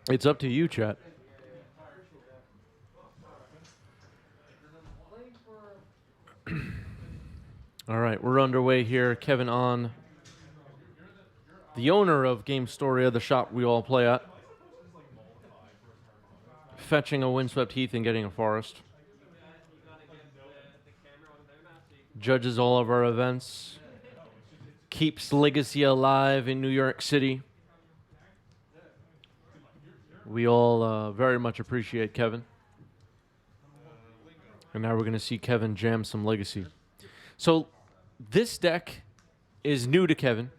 It's up to you, chat. All right, we're underway here. Kevin on, the owner of Game Storia, the shop we all play at, fetching a windswept heath and getting a forest. Judges all of our events. Keeps Legacy alive in New York City. We all very much appreciate Kevin. And now we're going to see Kevin jam some Legacy. So this deck is new to Kevin.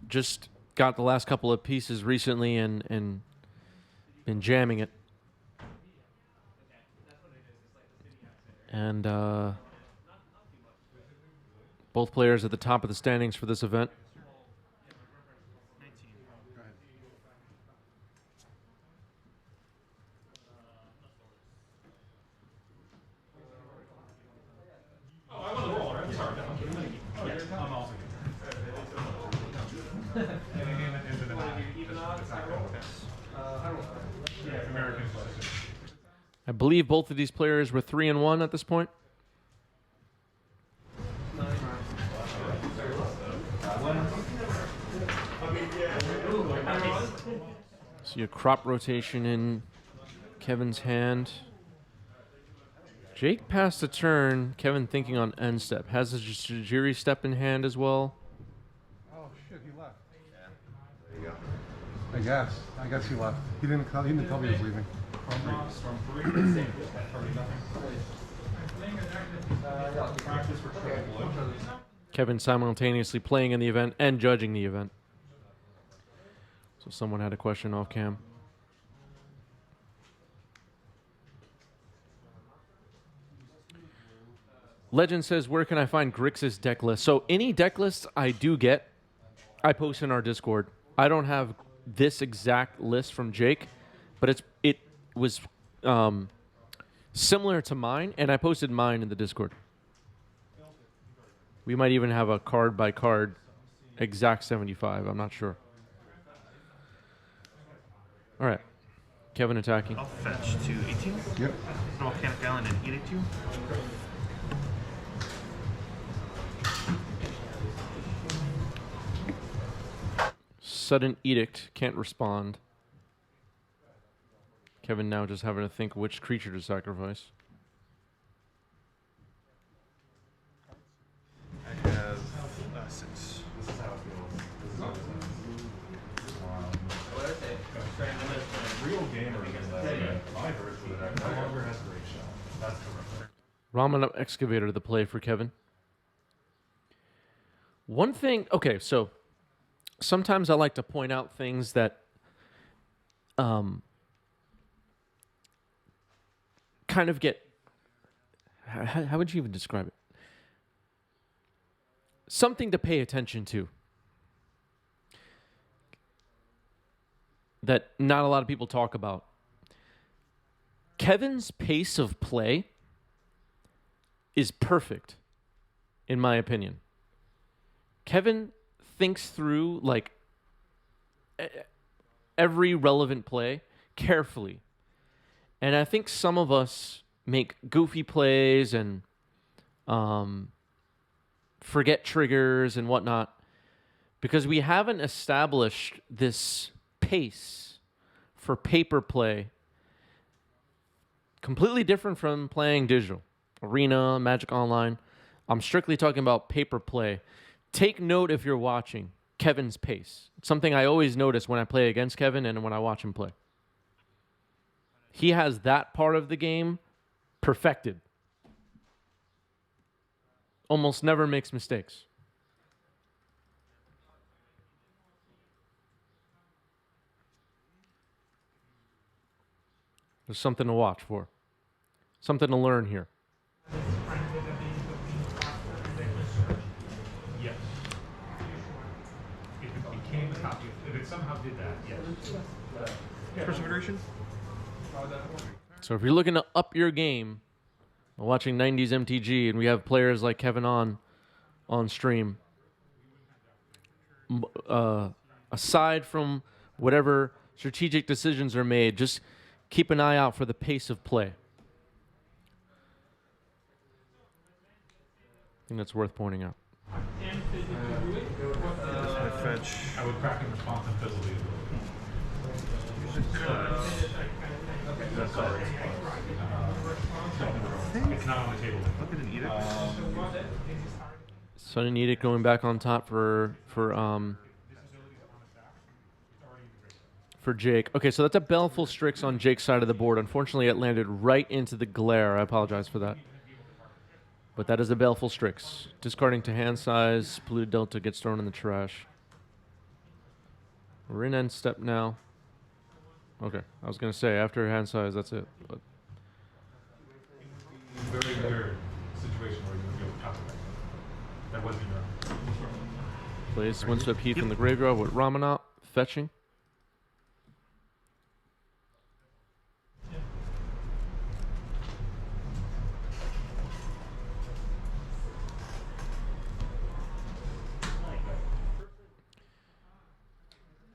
Just got the last couple of pieces recently and been jamming it. And both players at the top of the standings for this event. I believe both of these players were 3-1 at this point. See a crop rotation in Kevin's hand. Jake passed a turn. Kevin thinking on end step. Has a Jiri step in hand as well. Oh shit, he left. Yeah. There you go. I guess he left. He didn't tell me he was leaving. Kevin simultaneously playing in the event and judging the event. So someone had a question off cam. Legend says, where can I find Grixis deck lists? So any deck lists I do get, I post in our Discord. I don't have this exact list from Jake, but it was similar to mine, and I posted mine in the Discord. We might even have a card by card exact 75. I'm not sure. All right. Kevin attacking. I'll fetch to 18. Yep. Throw a Volcanic Island and Edict you. Sudden Edict. Can't respond. Kevin now just having to think which creature to sacrifice. I have 6. Real gamer against that. My version of that no longer has great shot. That's correct. Ramen Excavator, the play for Kevin. One thing, okay, so sometimes I like to point out things that kind of get, how would you even describe it? Something to pay attention to that not a lot of people talk about. Kevin's pace of play is perfect, in my opinion. Kevin thinks through like every relevant play carefully. And I think some of us make goofy plays and forget triggers and whatnot because we haven't established this pace for paper play. Completely different from playing digital. Arena, Magic Online. I'm strictly talking about paper play. Take note if you're watching Kevin's pace. It's something I always notice when I play against Kevin and when I watch him play. He has that part of the game perfected. Almost never makes mistakes. There's something to watch for. Something to learn here. Yes. If it became a copy, if it somehow did that, yes. Perseveration? So if you're looking to up your game, watching 90s MTG, and we have players like Kevin on stream, aside from whatever strategic decisions are made, just keep an eye out for the pace of play. I think that's worth pointing out. Fetch. I would crack in response and fizzle these. That's all right. It's not on the table. Look at an edict. Sudden Edict going back on top for Jake. Okay, so that's a Baleful Strix on Jake's side of the board. Unfortunately, it landed right into the glare. I apologize for that. But that is a Baleful Strix. Discarding to hand size, Polluted Delta gets thrown in the trash. We're in end step now. Okay, I was going to say, after hand size, that's it. But Very weird situation where you're going to counter that wasn't your. plays Windswept Heath in the graveyard with Ramanop fetching.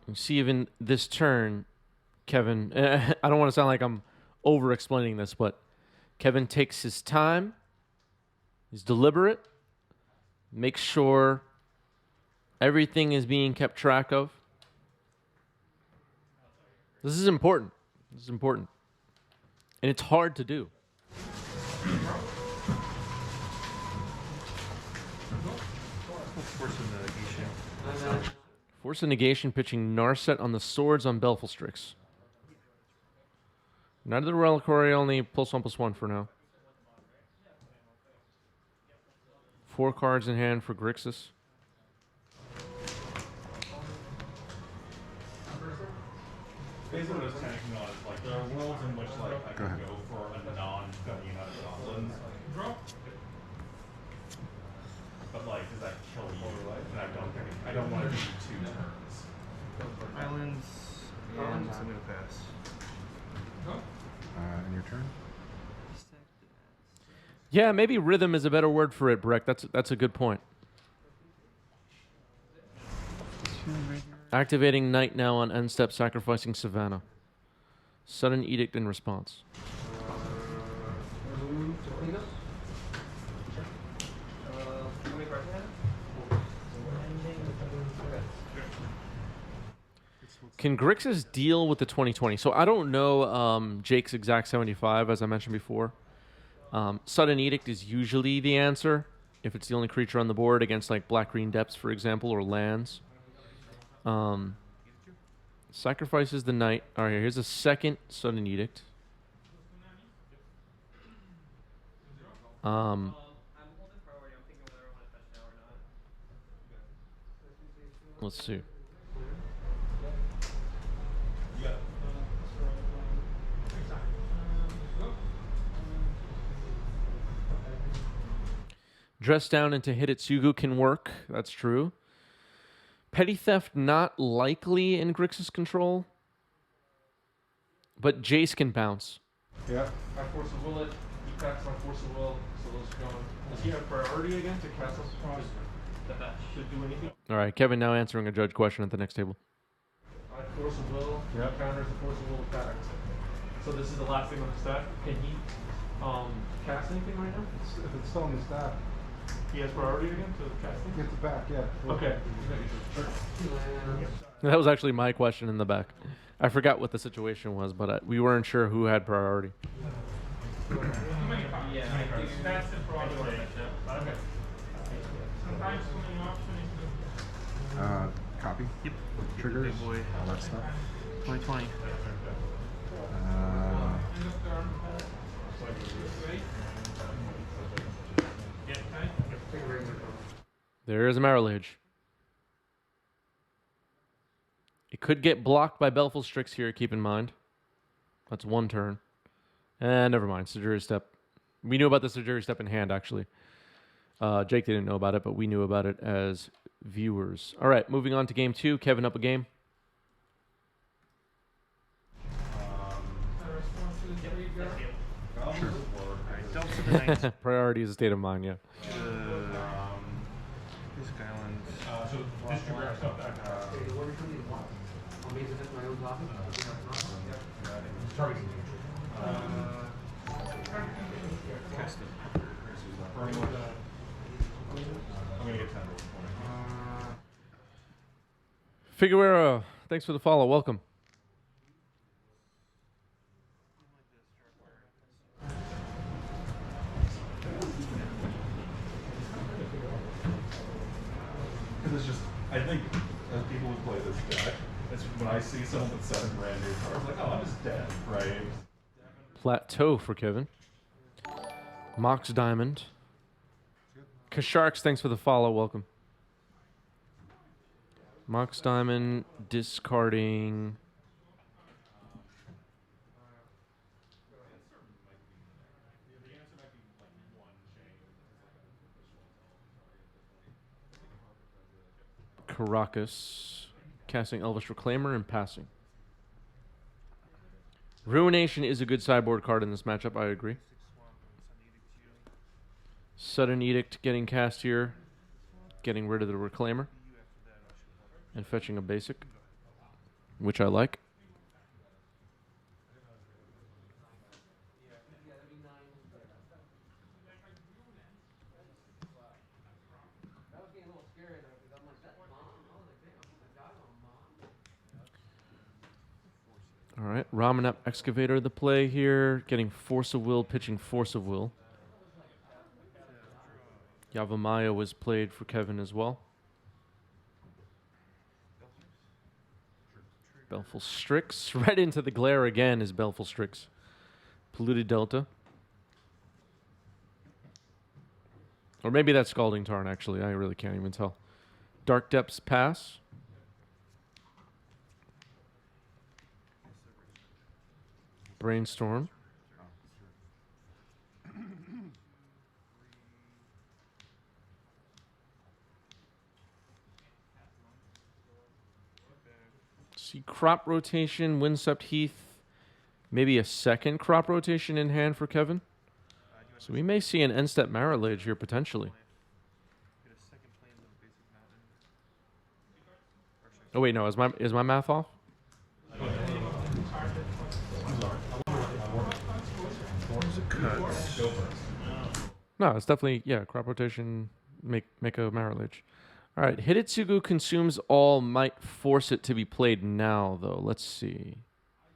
You see, even this turn, Kevin, I don't want to sound like I'm over-explaining this, but Kevin takes his time. He's deliberate. Makes sure everything is being kept track of. This is important. This is important. And it's hard to do. Force of negation. Force of negation pitching Narset on the swords on Baleful Strix. Neither the Reliquary, only +1/+1 for now. 4 cards in hand for Grixis. Basically, what I was thinking on is like there are worlds in which like I can go for a non-gunny out of goblins. But like, does that kill you? And I don't want to do 2 turns. Islands. And I'm gonna pass. And your turn? Yeah, maybe rhythm is a better word for it, Breck. That's a good point. Activating Night now on end step, sacrificing Savannah. Sudden Edict in response. Can Grixis deal with the 2020? So I don't know Jake's exact 75, as I mentioned before. Sudden Edict is usually the answer if it's the only creature on the board against like Black-Green Depths, for example, or lands. Sacrifices the Knight. All right, here's a second Sudden Edict. Let's see. Dress down into Hidetsugu can work. That's true. Petty Theft not likely in Grixis control. But Jace can bounce. Yeah. I force a will it, he cast my force of will, so those go. Does he have priority again to cast us across? That should do anything? All right, Kevin now answering a judge question at the next table. I force a will, he counters the force of will attack. So this is the last thing on the stack. Can he cast anything right now? If it's still in the stack, He has priority again to cast things? get it back, yeah. Okay. That was actually my question in the back. I forgot what the situation was, but we weren't sure who had priority. Copy. Yep. Triggers. Big boy. All that stuff. 2020. There is a Marrowlage. It could get blocked by Baleful Strix here, keep in mind. That's 1 turn. And never mind, Sejuri Step. We knew about the Sejuri Step in hand, actually. Jake didn't know about it, but we knew about it as viewers. All right, moving on to game 2. Kevin up a game. Sure. Delta to the Knight. Priority is a state of mind, yeah. Risk Island. So this trigger stuff that I'm gonna get 10. Figueroa, thanks for the follow. Welcome. Because it's just, I think, as people who play this deck, it's when I see someone with 7 brand new cards, like, oh, I'm just dead, right? Plateau for Kevin. Mox Diamond. Kasharks, thanks for the follow. Welcome. Mox Diamond, discarding. Caracas, casting Elvish Reclaimer and passing. Ruination is a good sideboard card in this matchup, I agree. Sudden Edict getting cast here, getting rid of the Reclaimer, and fetching a basic, which I like. All right, Ramanap Excavator the play here, getting Force of Will, pitching Force of Will. Yavimaya was played for Kevin as well. Belful Strix, right into the glare again is Belful Strix. Polluted Delta. Or maybe that's Scalding Tarn, actually. I really can't even tell. Dark Depths pass. Brainstorm. See, crop rotation, Windswept Heath. Maybe a second crop rotation in hand for Kevin. So we may see an end-step Marrowlage here potentially. Oh wait, no, is my math off? No, it's definitely, yeah, crop rotation, make a Marrowlage. All right, Hidetsugu consumes all, might force it to be played now, though. Let's see.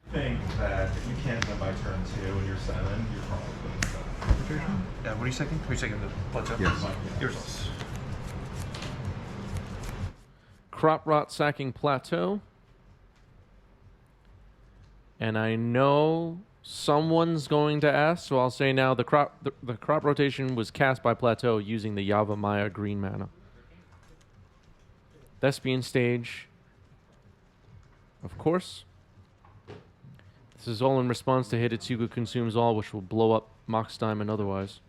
I think that if you can't win by turn 2 and you're 7, you're probably putting stuff. Yeah, what are you second? Are you second the plateau? Yes. Yours. Crop Rot sacking Plateau. And I know someone's going to ask, so I'll say now the crop rotation was cast by Plateau using the Yavimaya green mana. Thespian Stage, of course. This is all in response to Hidetsugu consumes all, which will blow up Mox Diamond otherwise.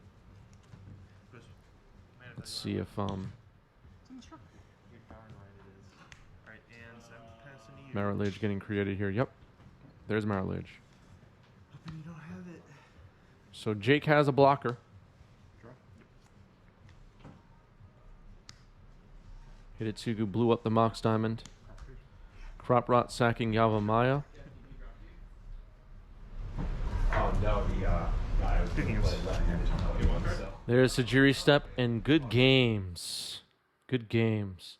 Let's see if Marrowlage getting created here. Yep, there's Marrowlage. Hoping you don't have it. So Jake has a blocker. Hidetsugu blew up the Mox Diamond. Crop Rot sacking Yavimaya. Oh no, the guy was going to play left-handed. There's Sajiri Step and good games. Good games.